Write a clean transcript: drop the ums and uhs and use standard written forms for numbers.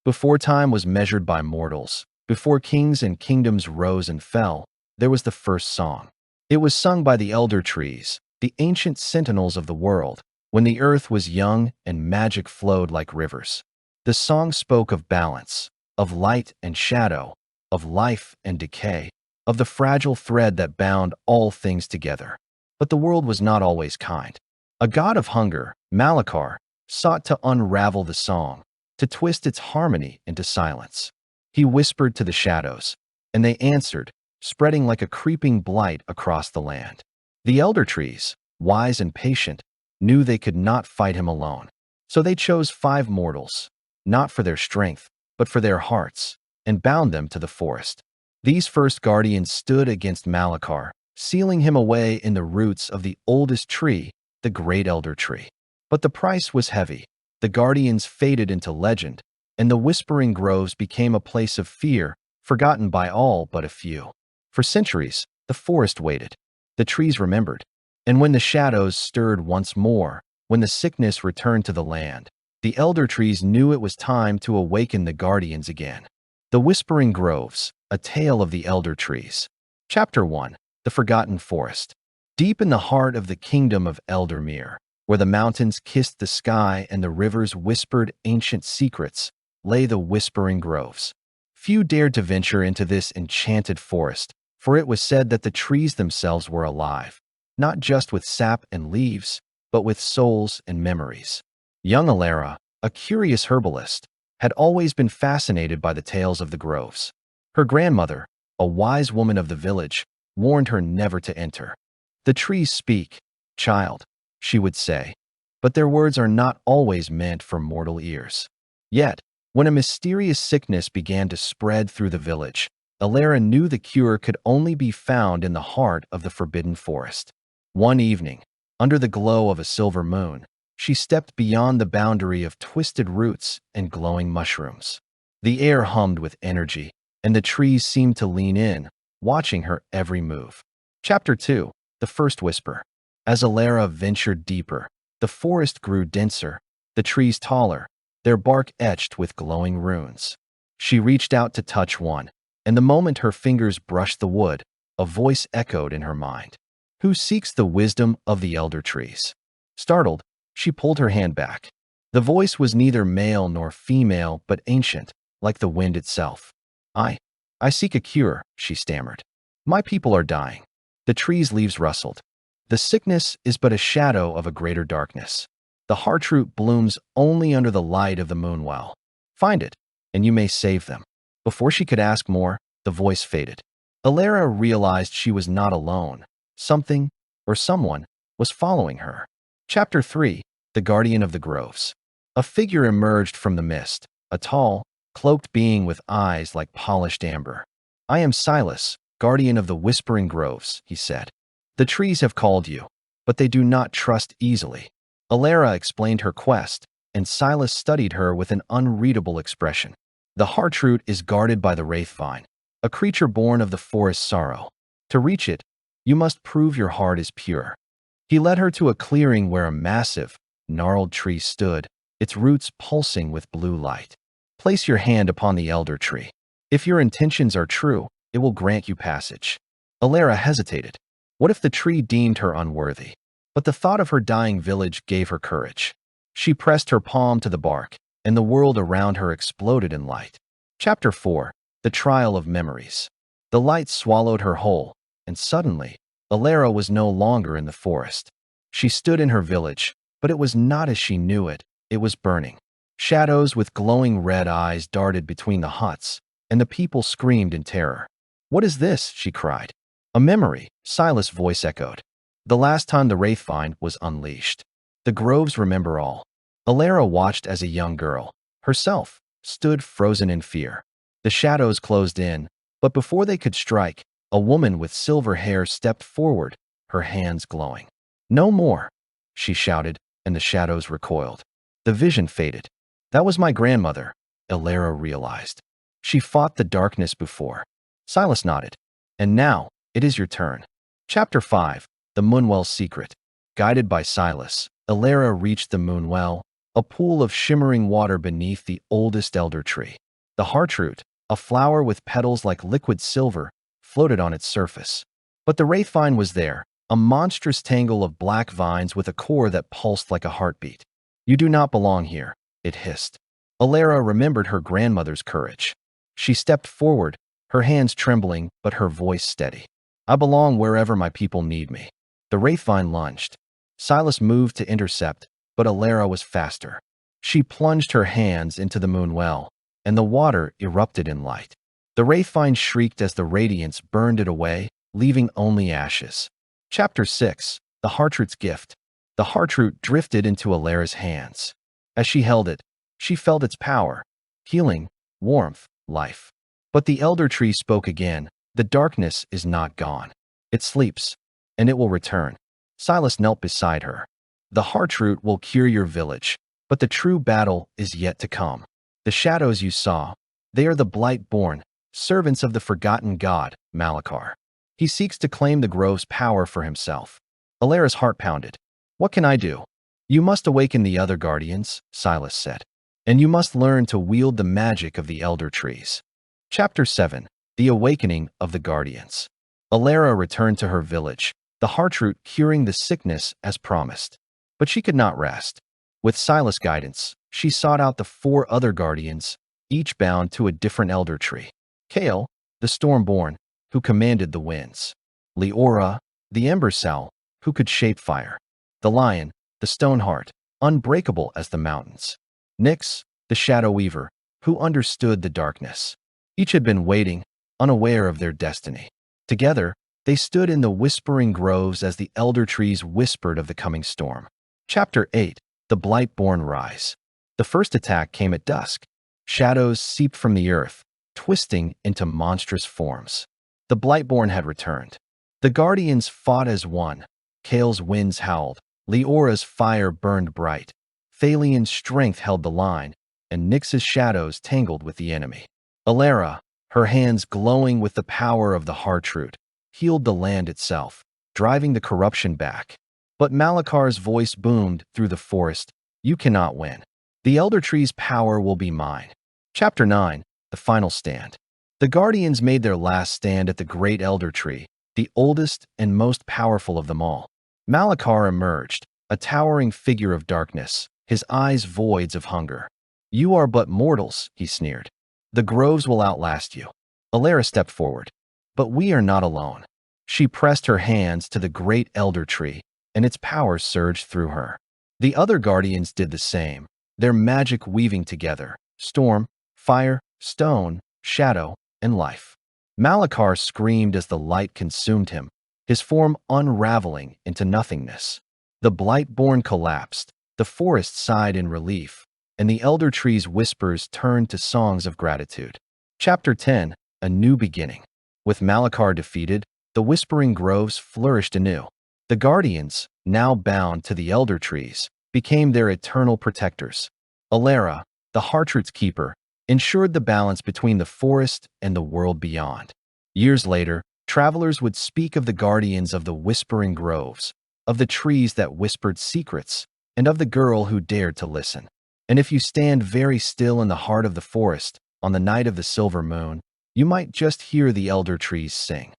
Before time was measured by mortals, before kings and kingdoms rose and fell, there was the first song. It was sung by the Eldertrees, the ancient sentinels of the world, when the earth was young and magic flowed like rivers. The song spoke of balance, of light and shadow, of life and decay, of the fragile thread that bound all things together. But the world was not always kind. A god of hunger, Malakar, sought to unravel the song, to twist its harmony into silence. He whispered to the shadows, and they answered, spreading like a creeping blight across the land. The Eldertrees, wise and patient, knew they could not fight him alone. So they chose 5 mortals, not for their strength, but for their hearts, and bound them to the forest. These first guardians stood against Malakar, sealing him away in the roots of the oldest tree, the Great Eldertree. But the price was heavy. The guardians faded into legend, and the whispering groves became a place of fear, forgotten by all but a few. For centuries, the forest waited. The trees remembered. And when the shadows stirred once more, when the sickness returned to the land, the Eldertrees knew it was time to awaken the guardians again. The Whispering Groves, a tale of the Eldertrees. Chapter 1. The Forgotten Forest. Deep in the heart of the kingdom of Eldermere, where the mountains kissed the sky and the rivers whispered ancient secrets, lay the Whispering Groves. Few dared to venture into this enchanted forest, for it was said that the trees themselves were alive, not just with sap and leaves, but with souls and memories. Young Alara, a curious herbalist, had always been fascinated by the tales of the groves. Her grandmother, a wise woman of the village, warned her never to enter. "The trees speak, child," she would say, "but their words are not always meant for mortal ears." Yet, when a mysterious sickness began to spread through the village, Alara knew the cure could only be found in the heart of the forbidden forest. One evening, under the glow of a silver moon, she stepped beyond the boundary of twisted roots and glowing mushrooms. The air hummed with energy, and the trees seemed to lean in, watching her every move. Chapter 2. The First Whisper. As Alara ventured deeper, the forest grew denser, the trees taller, their bark etched with glowing runes. She reached out to touch one, and the moment her fingers brushed the wood, a voice echoed in her mind. "Who seeks the wisdom of the Eldertrees?" Startled, she pulled her hand back. The voice was neither male nor female, but ancient, like the wind itself. I seek a cure," she stammered. "My people are dying." The tree's leaves rustled. "The sickness is but a shadow of a greater darkness. The heartroot blooms only under the light of the moonwell. Find it, and you may save them." Before she could ask more, the voice faded. Alara realized she was not alone. Something, or someone, was following her. Chapter 3. The Guardian of the Groves. A figure emerged from the mist, a tall, cloaked being with eyes like polished amber. "I am Silas, guardian of the Whispering Groves," he said. "The trees have called you, but they do not trust easily." Alara explained her quest, and Silas studied her with an unreadable expression. "The heartroot is guarded by the wraithvine, a creature born of the forest's sorrow. To reach it, you must prove your heart is pure." He led her to a clearing where a massive, gnarled tree stood, its roots pulsing with blue light. "Place your hand upon the elder tree. If your intentions are true, it will grant you passage." Alara hesitated. What if the tree deemed her unworthy? But the thought of her dying village gave her courage. She pressed her palm to the bark, and the world around her exploded in light. Chapter 4. The Trial of Memories. The light swallowed her whole, and suddenly, Alara was no longer in the forest. She stood in her village, but it was not as she knew it. It was burning. Shadows with glowing red eyes darted between the huts, and the people screamed in terror. "What is this?" she cried. "A memory," Silas' voice echoed. "The last time the wraithvine was unleashed. The groves remember all." Alara watched as a young girl, herself, stood frozen in fear. The shadows closed in, but before they could strike, a woman with silver hair stepped forward, her hands glowing. "No more," she shouted, and the shadows recoiled. The vision faded. That was my grandmother, Alara realized. She fought the darkness before. Silas nodded. "And now, it is your turn." Chapter 5. The Moonwell's Secret. Guided by Silas, Alara reached the moonwell, a pool of shimmering water beneath the oldest elder tree. The heartroot, a flower with petals like liquid silver, floated on its surface. But the wraithvine was there, a monstrous tangle of black vines with a core that pulsed like a heartbeat. "You do not belong here," it hissed. Alara remembered her grandmother's courage. She stepped forward, her hands trembling but her voice steady. "I belong wherever my people need me." The wraithvine lunged. Silas moved to intercept, but Alara was faster. She plunged her hands into the moon well, and the water erupted in light. The wraithvine shrieked as the radiance burned it away, leaving only ashes. Chapter 6. The Heartroot's Gift. The heartroot drifted into Alara's hands. As she held it, she felt its power, healing, warmth, life. But the elder tree spoke again. "The darkness is not gone. It sleeps, and it will return." Silas knelt beside her. "The heartroot will cure your village, but the true battle is yet to come. The shadows you saw, they are the blight-born, servants of the forgotten god, Malakar. He seeks to claim the grove's power for himself." Alara's heart pounded. "What can I do?" "You must awaken the other guardians," Silas said. "And you must learn to wield the magic of the elder trees." Chapter 7. The Awakening of the Guardians. Alara returned to her village, the heartroot curing the sickness as promised. But she could not rest. With Silas' guidance, she sought out the 4 other guardians, each bound to a different elder tree. Kale, the stormborn, who commanded the winds. Leora, the ember sow, who could shape fire. The lion, the stoneheart, unbreakable as the mountains. Nyx, the shadow weaver, who understood the darkness. Each had been waiting, unaware of their destiny. Together, they stood in the whispering groves as the elder trees whispered of the coming storm. Chapter 8. The Blight-born Rise. The first attack came at dusk. Shadows seeped from the earth, twisting into monstrous forms. The Blight-born had returned. The guardians fought as one. Kale's winds howled. Leora's fire burned bright. Thalian's strength held the line, and Nyx's shadows tangled with the enemy. Alara, her hands glowing with the power of the heartroot, healed the land itself, driving the corruption back. But Malakar's voice boomed through the forest. "You cannot win. The elder tree's power will be mine." Chapter 9. The Final Stand. The guardians made their last stand at the Great Eldertree, the oldest and most powerful of them all. Malakar emerged, a towering figure of darkness, his eyes voids of hunger. "You are but mortals," he sneered. "The groves will outlast you." Alara stepped forward. "But we are not alone." She pressed her hands to the Great Elder Tree, and its power surged through her. The other guardians did the same, their magic weaving together: storm, fire, stone, shadow, and life. Malakar screamed as the light consumed him, his form unraveling into nothingness. The blight-born collapsed, the forest sighed in relief, and the elder tree's whispers turned to songs of gratitude. Chapter 10. A New Beginning. With Malakar defeated, the whispering groves flourished anew. The guardians, now bound to the elder trees, became their eternal protectors. Alara, the heartroot's keeper, ensured the balance between the forest and the world beyond. Years later, travelers would speak of the guardians of the whispering groves, of the trees that whispered secrets, and of the girl who dared to listen. And if you stand very still in the heart of the forest, on the night of the silver moon, you might just hear the elder trees sing.